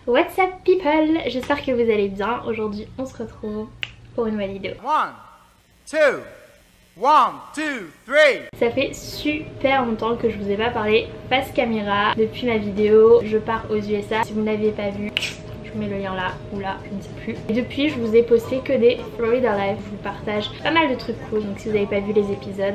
What's up people, j'espère que vous allez bien. Aujourd'hui on se retrouve pour une nouvelle vidéo. 1, 2, 3. Ça fait super longtemps que je vous ai pas parlé face caméra. Depuis ma vidéo je pars aux USA. Si vous ne l'aviez pas vu, je vous mets le lien là ou là, je ne sais plus. Et depuis je vous ai posté que des Florida Life. Je vous partage pas mal de trucs cool, donc si vous n'avez pas vu les épisodes,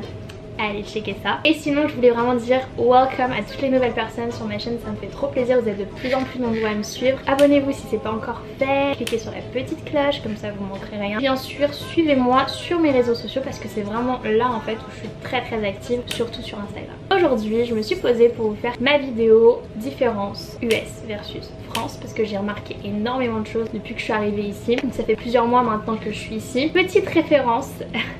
allez checker ça. Et sinon je voulais vraiment dire welcome à toutes les nouvelles personnes sur ma chaîne, ça me fait trop plaisir, vous êtes de plus en plus nombreux à me suivre. Abonnez-vous si c'est pas encore fait, cliquez sur la petite cloche, comme ça vous ne manquerez rien. Bien sûr suivez-moi sur mes réseaux sociaux parce que c'est vraiment là en fait où je suis très active, surtout sur Instagram. Aujourd'hui je me suis posée pour vous faire ma vidéo différence US versus France parce que j'ai remarqué énormément de choses depuis que je suis arrivée ici. Donc ça fait plusieurs mois maintenant que je suis ici. Petite référence,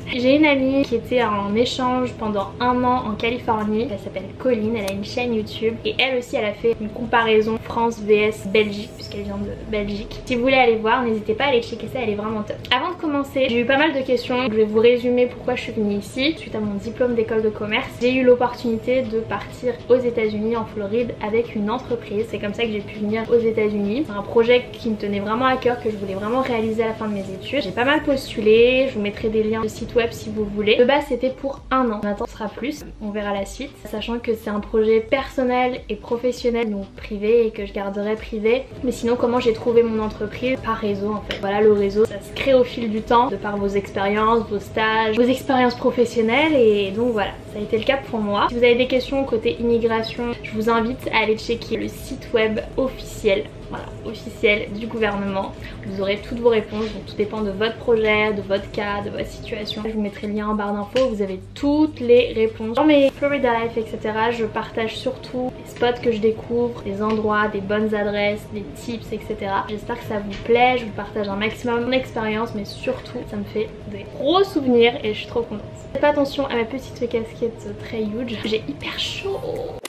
j'ai une amie qui était en échange pendant un an en Californie. Elle s'appelle Colline, elle a une chaîne YouTube et elle aussi elle a fait une comparaison France vs Belgique puisqu'elle vient de Belgique. Si vous voulez aller voir, n'hésitez pas à aller checker ça, elle est vraiment top. Avant de commencer, j'ai eu pas mal de questions. Je vais vous résumer pourquoi je suis venue ici. Suite à mon diplôme d'école de commerce, j'ai eu l'opportunité de partir aux États-Unis en Floride avec une entreprise. C'est comme ça que j'ai pu venir aux États-Unis. C'est un projet qui me tenait vraiment à cœur, que je voulais vraiment réaliser à la fin de mes études. J'ai pas mal postulé, je vous mettrai des liens de site web si vous voulez. De base c'était pour un an, maintenant ce sera plus, on verra la suite. Sachant que c'est un projet personnel et professionnel, donc privé, et que je garderai privé. Mais sinon comment j'ai trouvé mon entreprise? Par réseau en fait. Voilà, le réseau ça se crée au fil du temps, de par vos expériences, vos stages, vos expériences professionnelles, et donc voilà, ça a été le cas pour moi. Si vous avez des questions côté immigration, je vous invite à aller checker le site web officiel. Voilà, officiel du gouvernement. Vous aurez toutes vos réponses, donc tout dépend de votre projet, de votre cas, de votre situation. Je vous mettrai le lien en barre d'infos, vous avez toutes les réponses. Dans mes Florida Life, etc., je partage surtout les spots que je découvre, les endroits, des bonnes adresses, des tips, etc. J'espère que ça vous plaît, je vous partage un maximum mon expérience, mais surtout, ça me fait des gros souvenirs et je suis trop contente. Faites attention à ma petite casquette très huge, j'ai hyper chaud.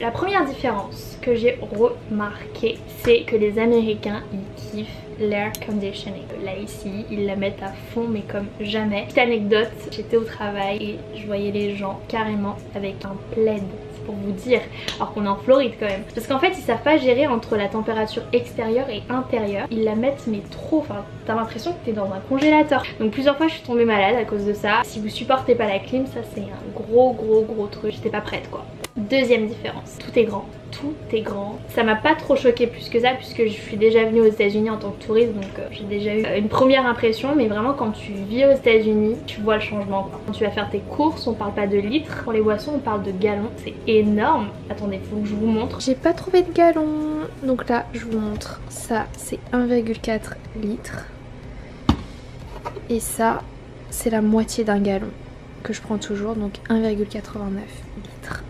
La première différence que j'ai remarqué, c'est que les Américains ils kiffent l'air conditioning. Là ici ils la mettent à fond mais comme jamais. Petite anecdote, j'étais au travail et je voyais les gens carrément avec un plaid, c'est pour vous dire, alors qu'on est en Floride quand même. Parce qu'en fait ils savent pas gérer entre la température extérieure et intérieure. Ils la mettent mais trop, enfin t'as l'impression que t'es dans un congélateur. Donc plusieurs fois je suis tombée malade à cause de ça. Si vous supportez pas la clim, ça c'est un gros truc, j'étais pas prête quoi. Deuxième différence, tout est grand. Tout est grand. Ça m'a pas trop choqué plus que ça puisque je suis déjà venue aux États-Unis en tant que touriste, donc j'ai déjà eu une première impression, mais vraiment quand tu vis aux États-Unis tu vois le changement quoi. Quand tu vas faire tes courses on parle pas de litres, pour les boissons on parle de gallons, c'est énorme. Attendez, faut que je vous montre. J'ai pas trouvé de gallons, donc là je vous montre. Ça c'est 1,4 litres et ça c'est la moitié d'un gallon que je prends toujours, donc 1,89 litres.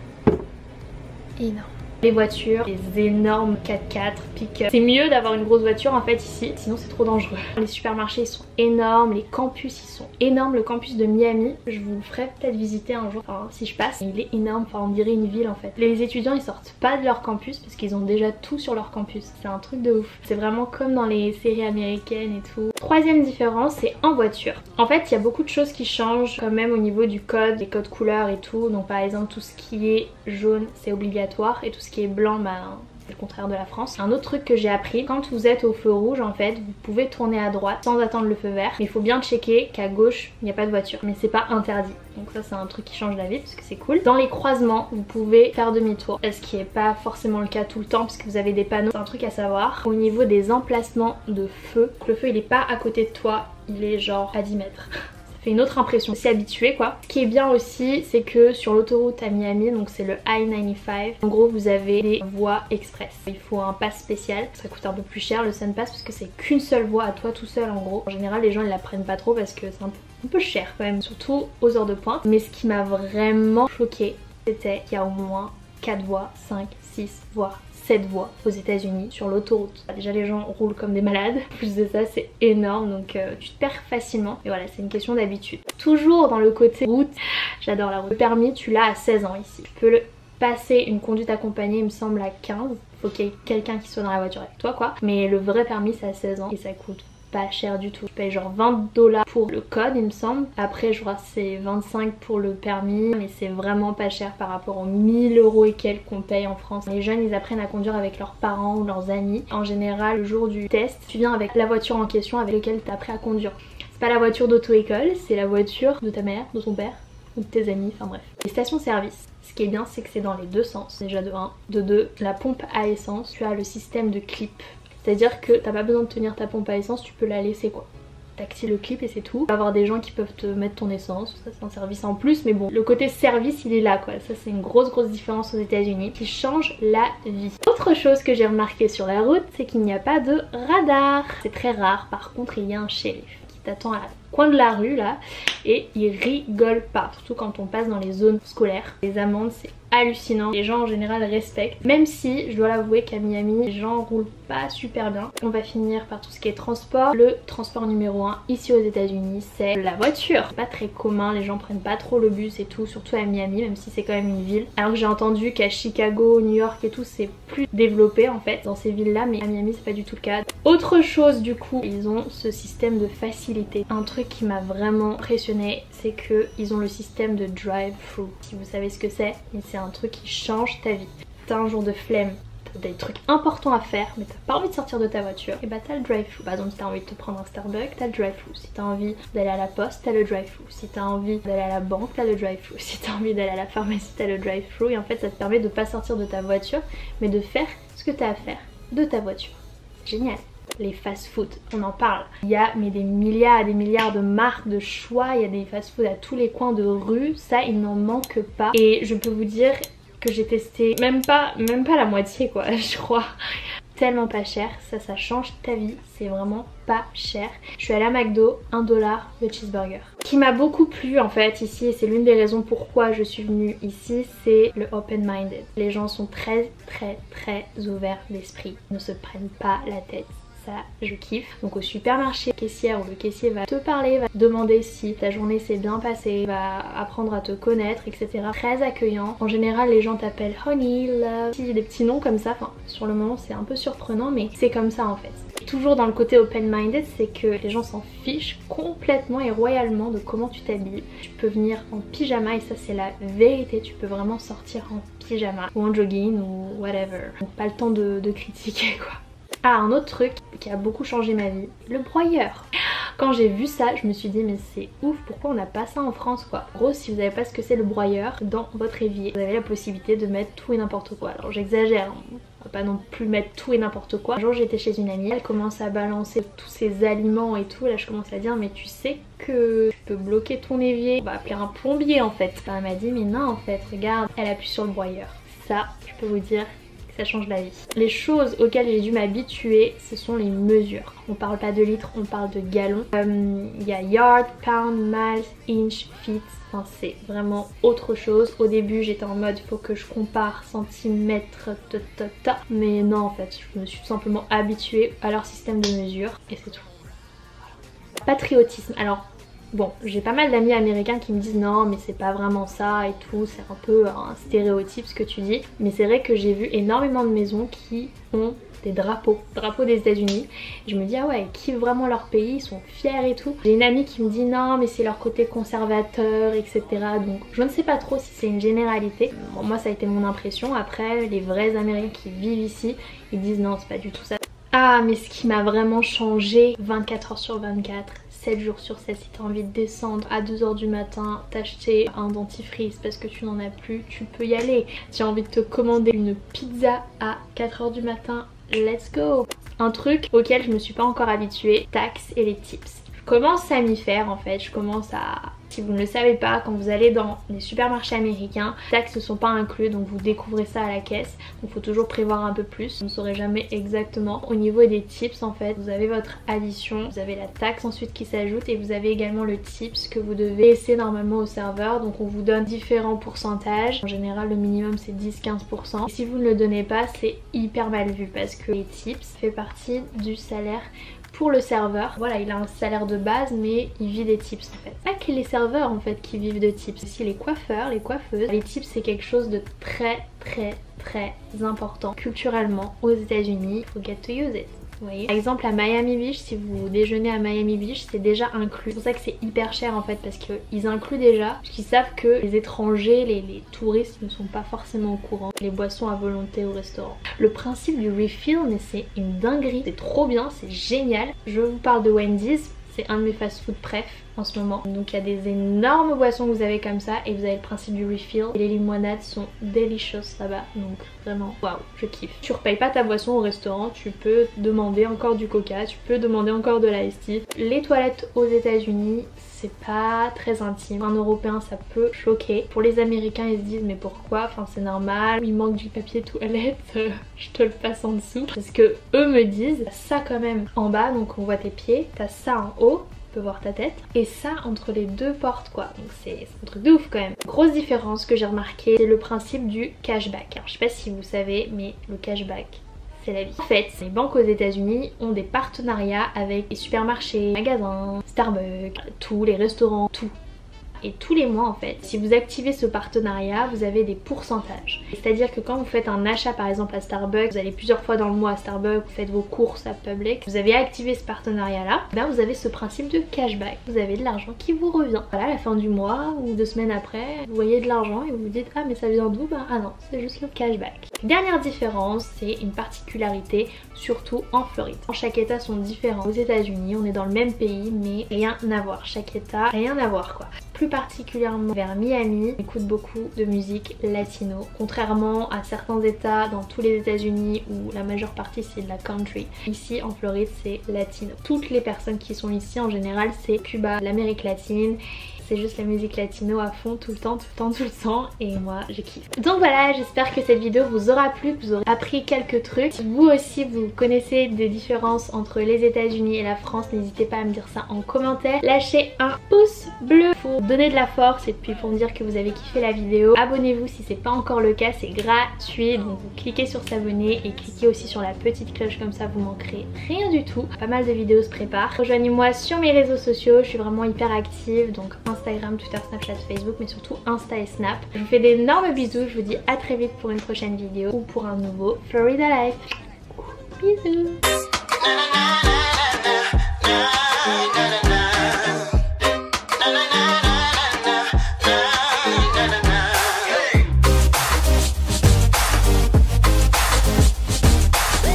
Énorme. Les voitures, les énormes 4x4, pick-up. C'est mieux d'avoir une grosse voiture en fait ici, sinon c'est trop dangereux. Les supermarchés ils sont énormes, les campus ils sont énormes. Le campus de Miami, je vous le ferai peut-être visiter un jour, enfin, si je passe. Il est énorme, enfin on dirait une ville en fait. Les étudiants ils sortent pas de leur campus parce qu'ils ont déjà tout sur leur campus. C'est un truc de ouf. C'est vraiment comme dans les séries américaines et tout. Troisième différence, c'est en voiture. En fait il y a beaucoup de choses qui changent quand même au niveau du code, les codes couleurs et tout. Donc par exemple tout ce qui est jaune c'est obligatoire et tout ce qui est blanc bah c'est le contraire de la France. Un autre truc que j'ai appris, quand vous êtes au feu rouge en fait vous pouvez tourner à droite sans attendre le feu vert, mais il faut bien checker qu'à gauche il n'y a pas de voiture, mais c'est pas interdit. Donc ça c'est un truc qui change la vie parce que c'est cool. Dans les croisements vous pouvez faire demi-tour, ce qui est pas forcément le cas tout le temps parce que vous avez des panneaux. C'est un truc à savoir. Au niveau des emplacements de feu, le feu il est pas à côté de toi, il est genre à 10 mètres. Fait une autre impression, c'est habitué quoi. Ce qui est bien aussi c'est que sur l'autoroute à Miami, donc c'est le I-95, en gros vous avez des voies express. Il faut un pass spécial, ça coûte un peu plus cher le Sun Pass parce que c'est qu'une seule voie à toi tout seul en gros. En général les gens ils la prennent pas trop parce que c'est un peu cher quand même, surtout aux heures de pointe. Mais ce qui m'a vraiment choqué c'était qu'il y a au moins 4 voies, 5, 6 voies, 7 voies aux États-Unis sur l'autoroute. Déjà les gens roulent comme des malades, en plus de ça c'est énorme, donc tu te perds facilement. Et voilà, c'est une question d'habitude. Toujours dans le côté route, j'adore la route. Le permis tu l'as à 16 ans ici. Tu peux le passer une conduite accompagnée il me semble à 15. Faut qu'il y ait quelqu'un qui soit dans la voiture avec toi quoi. Mais le vrai permis c'est à 16 ans et ça coûte pas cher du tout. Je paye genre 20$ pour le code il me semble. Après je crois que c'est 25 pour le permis, mais c'est vraiment pas cher par rapport aux 1000€ et quelques qu'on paye en France. Les jeunes ils apprennent à conduire avec leurs parents ou leurs amis. En général le jour du test, tu viens avec la voiture en question avec laquelle tu as appris à conduire. C'est pas la voiture d'auto-école, c'est la voiture de ta mère, de ton père ou de tes amis, enfin bref. Les stations-service. Ce qui est bien c'est que c'est dans les deux sens, déjà de 1. De 2, la pompe à essence, tu as le système de clip. C'est-à-dire que t'as pas besoin de tenir ta pompe à essence, tu peux la laisser quoi. T'actives le clip et c'est tout. Tu vas avoir des gens qui peuvent te mettre ton essence, ça c'est un service en plus, mais bon, le côté service il est là quoi. Ça c'est une grosse différence aux États-Unis qui change la vie. Autre chose que j'ai remarqué sur la route, c'est qu'il n'y a pas de radar. C'est très rare, par contre il y a un shérif qui t'attend à la coin de la rue là et il rigole pas, surtout quand on passe dans les zones scolaires. Les amendes c'est hallucinant, les gens en général respectent, même si je dois l'avouer qu'à Miami les gens roulent pas super bien. On va finir par tout ce qui est transport. Le transport numéro 1 ici aux États-Unis c'est la voiture. C'est pas très commun, les gens prennent pas trop le bus et tout, surtout à Miami même si c'est quand même une ville. Alors que j'ai entendu qu'à Chicago, New York et tout c'est plus développé en fait dans ces villes là, mais à Miami c'est pas du tout le cas. Autre chose du coup, ils ont ce système de facilité. Un truc qui m'a vraiment impressionné c'est que ils ont le système de drive-thru. Si vous savez ce que c'est, c'est un truc qui change ta vie. T'as un jour de flemme, t'as des trucs importants à faire mais t'as pas envie de sortir de ta voiture, et bah t'as le drive-thru. Par exemple si t'as envie de te prendre un Starbucks, t'as le drive-thru. Si t'as envie d'aller à la poste, t'as le drive-thru. Si t'as envie d'aller à la banque, t'as le drive-thru. Si t'as envie d'aller à la pharmacie, t'as le drive-thru. Et en fait ça te permet de pas sortir de ta voiture mais de faire ce que t'as à faire de ta voiture. Génial. Les fast-food, on en parle. Il y a mais des milliards et des milliards de marques, de choix, il y a des fast-food à tous les coins de rue, ça il n'en manque pas. Et je peux vous dire que j'ai testé même pas la moitié quoi, je crois. Tellement pas cher, ça change ta vie, c'est vraiment pas cher. Je suis allée à McDo, 1$ le cheeseburger. Ce qui m'a beaucoup plu en fait ici, et c'est l'une des raisons pourquoi je suis venue ici, c'est le open-minded. Les gens sont très ouverts d'esprit, ne se prennent pas la tête. Ça je kiffe. Donc au supermarché, caissière ou le caissier va te parler, va te demander si ta journée s'est bien passée, va apprendre à te connaître, etc. Très accueillant. En général les gens t'appellent honey, love, des petits noms comme ça. Enfin sur le moment c'est un peu surprenant mais c'est comme ça en fait. Toujours dans le côté open-minded, c'est que les gens s'en fichent complètement et royalement de comment tu t'habilles. Tu peux venir en pyjama et ça c'est la vérité, tu peux vraiment sortir en pyjama ou en jogging ou whatever. Donc pas le temps de critiquer quoi. Ah, un autre truc qui a beaucoup changé ma vie, le broyeur. Quand j'ai vu ça, je me suis dit mais c'est ouf, pourquoi on n'a pas ça en France quoi. En gros, si vous savez pas ce que c'est le broyeur, dans votre évier, vous avez la possibilité de mettre tout et n'importe quoi. Alors j'exagère, on va pas non plus mettre tout et n'importe quoi. Un jour j'étais chez une amie, elle commence à balancer tous ses aliments et tout, là je commence à dire mais tu sais que tu peux bloquer ton évier, on va appeler un plombier en fait. Elle m'a dit mais non en fait, regarde, elle appuie sur le broyeur. Ça, je peux vous dire, ça change la vie. Les choses auxquelles j'ai dû m'habituer, ce sont les mesures. On parle pas de litres, on parle de gallons. Il y a yard, pound, miles, inch, feet. Enfin, c'est vraiment autre chose. Au début j'étais en mode faut que je compare centimètres, mais non en fait je me suis tout simplement habituée à leur système de mesure et c'est tout. Patriotisme. Alors bon, j'ai pas mal d'amis américains qui me disent non mais c'est pas vraiment ça et tout, c'est un peu un stéréotype ce que tu dis. Mais c'est vrai que j'ai vu énormément de maisons qui ont des drapeaux des États-Unis. Je me dis ah ouais, ils kiffent vraiment leur pays, ils sont fiers et tout. J'ai une amie qui me dit non mais c'est leur côté conservateur etc. Donc je ne sais pas trop si c'est une généralité. Bon, moi ça a été mon impression. Après les vrais Américains qui vivent ici, ils disent non c'est pas du tout ça. Ah mais ce qui m'a vraiment changé, 24 heures sur 24, 7 jours sur 7, si t'as envie de descendre à 2 h du matin, t'acheter un dentifrice parce que tu n'en as plus, tu peux y aller. Tu as envie de te commander une pizza à 4 h du matin, let's go. Un truc auquel je me suis pas encore habituée, taxes et les tips. Je commence à m'y faire en fait, je commence à... Si vous ne le savez pas, quand vous allez dans les supermarchés américains, les taxes ne sont pas inclus, donc vous découvrez ça à la caisse. Donc il faut toujours prévoir un peu plus, vous ne saurez jamais exactement. Au niveau des tips en fait, vous avez votre addition, vous avez la taxe ensuite qui s'ajoute et vous avez également le tips que vous devez laisser normalement au serveur. Donc on vous donne différents pourcentages. En général le minimum c'est 10-15%. Et si vous ne le donnez pas, c'est hyper mal vu parce que les tips fait partie du salaire pour le serveur. Voilà, il a un salaire de base mais il vit des tips en fait. Pas que les serveurs en fait qui vivent de tips, aussi les coiffeurs, les coiffeuses. Les tips c'est quelque chose de très important culturellement aux États-Unis. Faut get to use it. Vous voyez. Par exemple à Miami Beach, si vous déjeunez à Miami Beach, c'est déjà inclus. C'est pour ça que c'est hyper cher en fait, parce qu'ils incluent déjà, parce qu'ils savent que les étrangers, les touristes ne sont pas forcément au courant. Les boissons à volonté au restaurant. Le principe du refill, mais c'est une dinguerie. C'est trop bien, c'est génial. Je vous parle de Wendy's. C'est un de mes fast-food préf en ce moment. Donc il y a des énormes boissons que vous avez comme ça et vous avez le principe du refill. Et les limonades sont delicious là-bas. Donc vraiment, waouh, je kiffe. Tu repayes pas ta boisson au restaurant, tu peux demander encore du coca, tu peux demander encore de l'ice tea. Les toilettes aux États-Unis, c'est pas très intime. Un Européen, ça peut choquer. Pour les Américains, ils se disent mais pourquoi? Enfin c'est normal, il manque du papier toilette, je te le passe en dessous. Parce que eux me disent, t'as ça quand même en bas, donc on voit tes pieds, t'as ça en haut, on peut voir ta tête, et ça entre les deux portes quoi, donc c'est un truc de ouf quand même. Grosse différence que j'ai remarqué, c'est le principe du cashback. Alors je sais pas si vous savez, mais le cashback, c'est la vie. En fait, les banques aux États-Unis ont des partenariats avec les supermarchés, magasins, Starbucks, tous les restaurants, tout. Et tous les mois en fait, si vous activez ce partenariat, vous avez des pourcentages. C'est à dire que quand vous faites un achat par exemple à Starbucks, vous allez plusieurs fois dans le mois à Starbucks, vous faites vos courses à Publix, vous avez activé ce partenariat là, ben vous avez ce principe de cashback. Vous avez de l'argent qui vous revient. Voilà, à la fin du mois ou 2 semaines après, vous voyez de l'argent et vous vous dites ah mais ça vient d'où? Ben ah non, c'est juste le cashback. Dernière différence, c'est une particularité surtout en Floride. Chaque état sont différents. Aux États-Unis, on est dans le même pays mais rien à voir. Chaque état, rien à voir quoi. Plus particulièrement vers Miami, on écoute beaucoup de musique latino. Contrairement à certains états dans tous les États-Unis où la majeure partie c'est de la country. Ici en Floride c'est latino. Toutes les personnes qui sont ici en général c'est Cuba, l'Amérique latine. C'est juste la musique latino à fond tout le temps et moi je kiffe. Donc voilà, j'espère que cette vidéo vous aura plu, que vous aurez appris quelques trucs. Si vous aussi vous connaissez des différences entre les États-Unis et la France, n'hésitez pas à me dire ça en commentaire. Lâchez un pouce bleu pour donner de la force et puis pour me dire que vous avez kiffé la vidéo. Abonnez-vous si c'est pas encore le cas, c'est gratuit, donc vous cliquez sur s'abonner et cliquez aussi sur la petite cloche, comme ça vous manquerez rien du tout. Pas mal de vidéos se préparent. Rejoignez-moi sur mes réseaux sociaux, je suis vraiment hyper active, donc Instagram, Twitter, Snapchat, Facebook, mais surtout Insta et Snap. Je vous fais d'énormes bisous, je vous dis à très vite pour une prochaine vidéo ou pour un nouveau Florida Life. Bisous.